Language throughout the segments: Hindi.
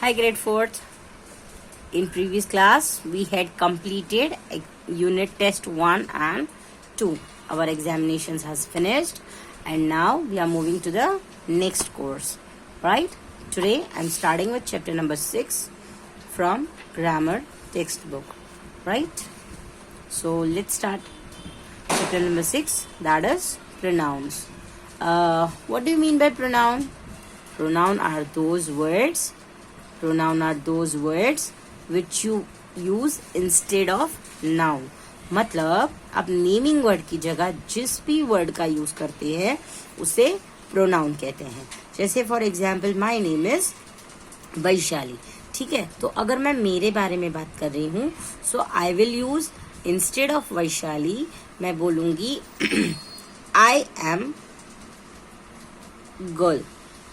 Hi, grade 4th. In previous class, we had completed unit test 1 and 2. Our examinations has finished and now we are moving to the next course. Right? Today, I'm starting with chapter number 6 from grammar textbook. Right? So, let's start chapter number 6, that is pronouns. What do you mean by pronoun? Pronoun are those words which you use instead of noun. मतलब आप नेमिंग वर्ड की जगह जिस भी वर्ड का यूज करते हैं उसे प्रोनाउन कहते हैं. जैसे for example my name is Vaishali. ठीक है, तो अगर मैं मेरे बारे में बात कर रही हूँ so I will use instead of Vaishali मैं बोलूंगी आई एम गर्ल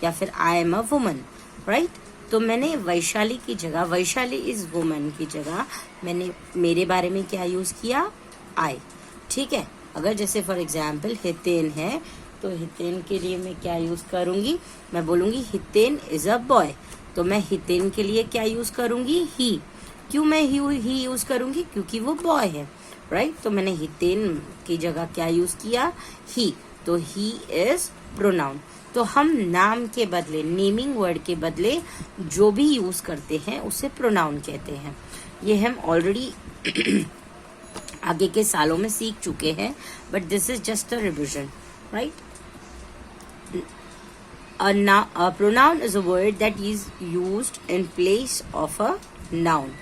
या फिर I am a woman. Right, तो मैंने वैशाली की जगह वैशाली इज वुमन की जगह मैंने मेरे बारे में क्या यूज किया, आई. ठीक है, अगर जैसे फॉर एग्जाम्पल हितेन है तो हितेन के लिए मैं क्या यूज करूंगी, मैं बोलूंगी हितेन इज अ बॉय. तो मैं हितेन के लिए क्या यूज करूंगी, ही. क्यों मैं ही यूज करूंगी, क्योंकि वो बॉय है. राइट, तो मैंने हितेन की जगह क्या यूज किया, ही. तो ही इज प्रोनाउन. तो हम नाम के बदले नेमिंग वर्ड के बदले जो भी यूज करते हैं उसे प्रोनाउन कहते हैं. ये हम ऑलरेडी आगे के सालों में सीख चुके हैं, but this is just a revision. Right, a pronoun is a word that is used in place of a noun.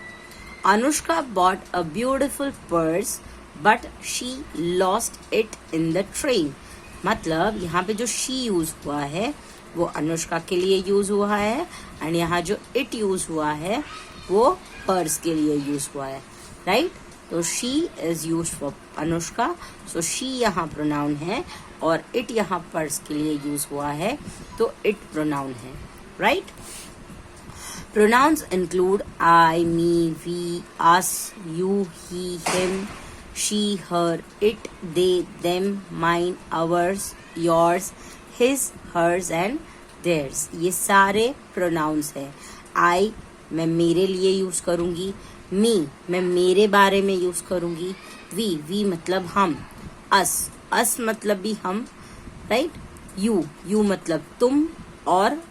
Anushka bought a beautiful purse but she lost it in the train. मतलब यहाँ पे जो शी यूज हुआ है वो अनुष्का के लिए यूज हुआ है एंड यहाँ जो इट यूज हुआ है वो पर्स के लिए यूज हुआ है. राइट, तो she is use for Anushka, so she यहाँ प्रोनाउन है और इट यहाँ पर्स के लिए यूज हुआ है तो इट प्रोनाउन है. Right, pronouns include I, me, we, us, you, he, him, she, her, it, they, them, mine, ours, yours, his, hers and theirs. ये सारे pronouns हैं. I मैं मेरे लिए यूज करूंगी, me मैं मेरे बारे में यूज करूंगी, we मतलब हम, us मतलब भी हम. राइट, you मतलब तुम और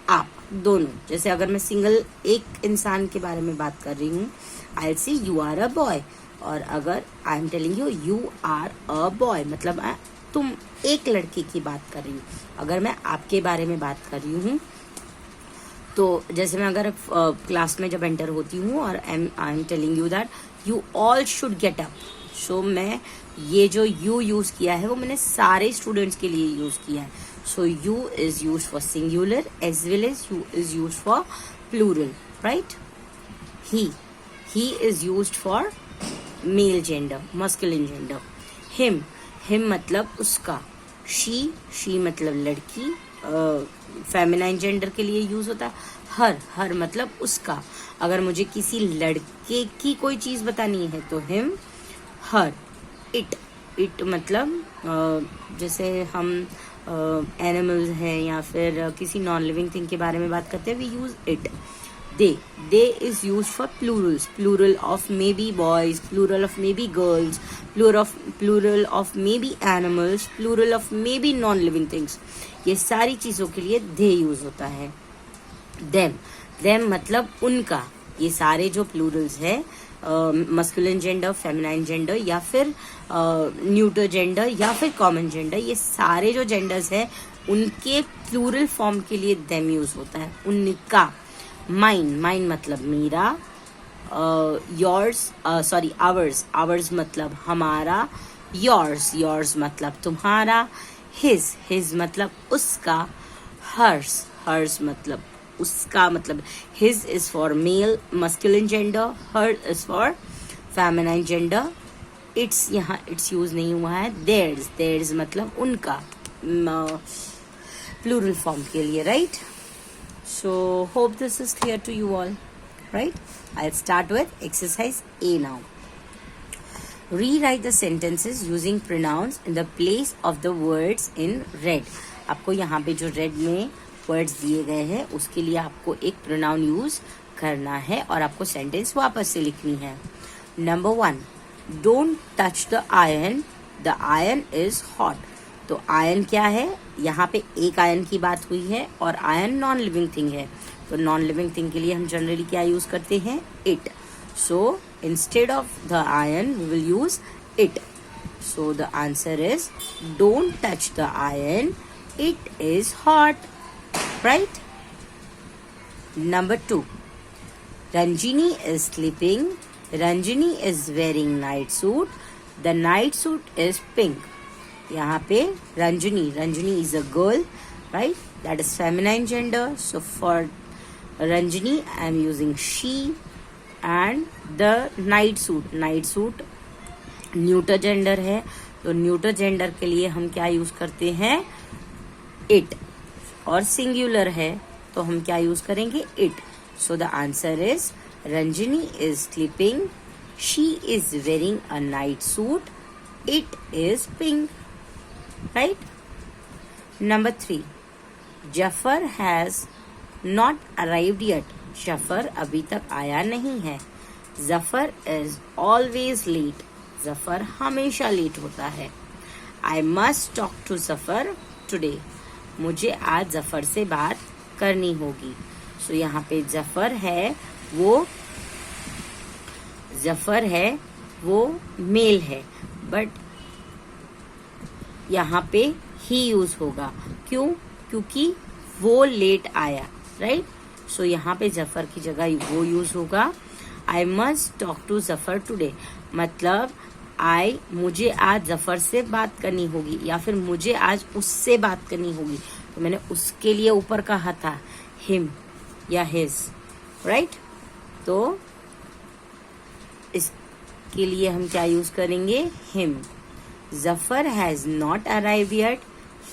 आप दोनों. जैसे अगर मैं सिंगल एक इंसान के बारे में बात कर रही हूँ I'll say you are a boy. और अगर I am telling you are a boy मतलब तुम एक लड़के की बात कर रही हूँ. अगर मैं आपके बारे में बात कर रही हूँ तो जैसे मैं अगर क्लास में जब एंटर होती हूँ और I am telling you that you all should get up. So मैं ये जो यू यूज किया है वो मैंने सारे स्टूडेंट्स के लिए यूज किया है. So you is use for singular as well as you is use for plural. Right, he is use for male gender, masculine gender. Him मतलब उसका. शी मतलब लड़की, फेमिनाइन जेंडर के लिए यूज होता है. हर मतलब उसका. अगर मुझे किसी लड़के की कोई चीज बतानी है तो हिम, हर. इट मतलब जैसे हम एनिमल्स हैं या फिर किसी नॉन लिविंग थिंग के बारे में बात करते हैं we use it. They is used for plurals, plural of maybe boys, plural of maybe girls, plural of maybe animals, plural of maybe non-living things. ये सारी चीजों के लिए they यूज होता है. them मतलब उनका. ये सारे जो plurals है मस्कुलिन जेंडर, फेमिनाइन जेंडर या फिर न्यूटर जेंडर या फिर कॉमन जेंडर, ये सारे जो जेंडर्स है उनके प्लूरल फॉर्म के लिए them यूज होता है, उनका. माइन मतलब मेरा, आवर्स मतलब हमारा, योर्स मतलब तुम्हारा, हिज मतलब उसका, हर्स मतलब उसका. मतलब his is for male masculine gender, her is for feminine gender. It's यहाँ इट्स यूज नहीं हुआ है. देयर्स मतलब उनका प्लूरल फॉर्म के लिए. Right, so hope this is clear to you all. Right, I'll start with exercise A now. Rewrite the sentences using pronouns in the place of the words in red. आपको यहाँ पे जो रेड में वर्ड्स दिए गए हैं उसके लिए आपको एक प्रोनाउन यूज करना है और आपको सेंटेंस वापस से लिखनी है। Number 1, don't touch the iron, the iron is hot. तो आयरन क्या है, यहाँ पे एक आयरन की बात हुई है और आयरन नॉन लिविंग थिंग है, तो नॉन लिविंग थिंग के लिए हम जनरली क्या यूज करते हैं, it. So instead of the iron we will use it. So the answer is don't touch the iron, it is hot, right. Number 2, Ranjini is sleeping. Ranjini is wearing night suit. The night suit is pink. यहाँ पे Ranjini is a girl, right? That is feminine gender. So for Ranjini, I am using she. And the night suit neuter gender है, तो neuter gender के लिए हम क्या यूज करते हैं, it. और singular है तो हम क्या यूज करेंगे, it. So the answer is Ranjini is sleeping. She is wearing a night suit. It is pink. Right? Number 3. Jafar has not arrived yet. Jafar अभी तक आया नहीं है. Zafar is always late. Zafar हमेशा लेट होता है. I must talk to Zafar today. मुझे आज जफर से बात करनी होगी. सो यहाँ पे जफर है वो मेल है, बट यहाँ पे ही यूज होगा. क्यों? क्योंकि वो लेट आया, राइट. सो यहाँ पे जफर की जगह वो यूज होगा. I must talk to Zafar today, मतलब मुझे आज जफर से बात करनी होगी या फिर मुझे आज उससे बात करनी होगी. तो मैंने उसके लिए ऊपर कहा था हिम या हिज, राइट. तो इसके लिए हम क्या यूज करेंगे, him. Zafar has not arrive yet,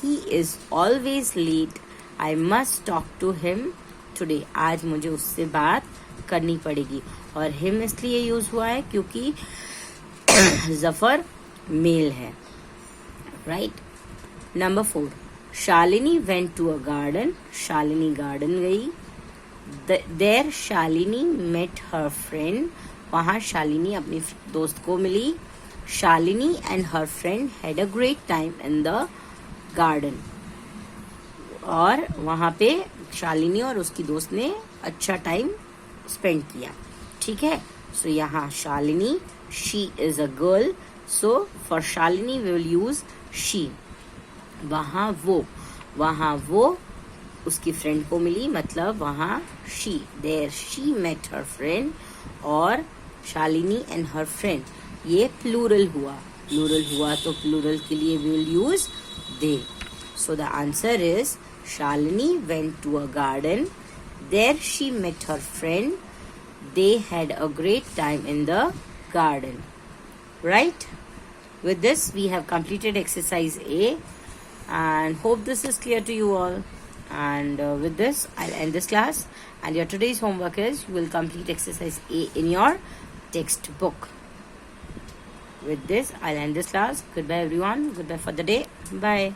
he is always late, I must talk to him today. आज मुझे उससे बात करनी पड़ेगी. और हिम इसलिए यूज हुआ है क्योंकि जफर मेल है, right. Number 4, Shalini went to a garden. Shalini garden गई. There Shalini met her friend. वहां शालिनी अपनी दोस्त को मिली. Shalini and her friend had a great time in the garden. और वहां पे शालिनी और उसकी दोस्त ने अच्छा टाइम स्पेंड किया, ठीक है. सो यहाँ Shalini, she is a girl, so for Shalini we will use she. वहां वो उसकी फ्रेंड को मिली, मतलब वहां she. There she met her friend. और शालिनी एंड हर फ्रेंड, ये प्लूरल हुआ तो प्लूरल के लिए we will use they. So the answer is Shalini went to a garden. There she met her friend. They had a great time in the garden, right. With this we have completed exercise A and hope this is clear to you all. And with this I'll end this class, and your today's homework is you will complete exercise A in your textbook. With this I'll end this class. Goodbye everyone. Goodbye for the day. Bye.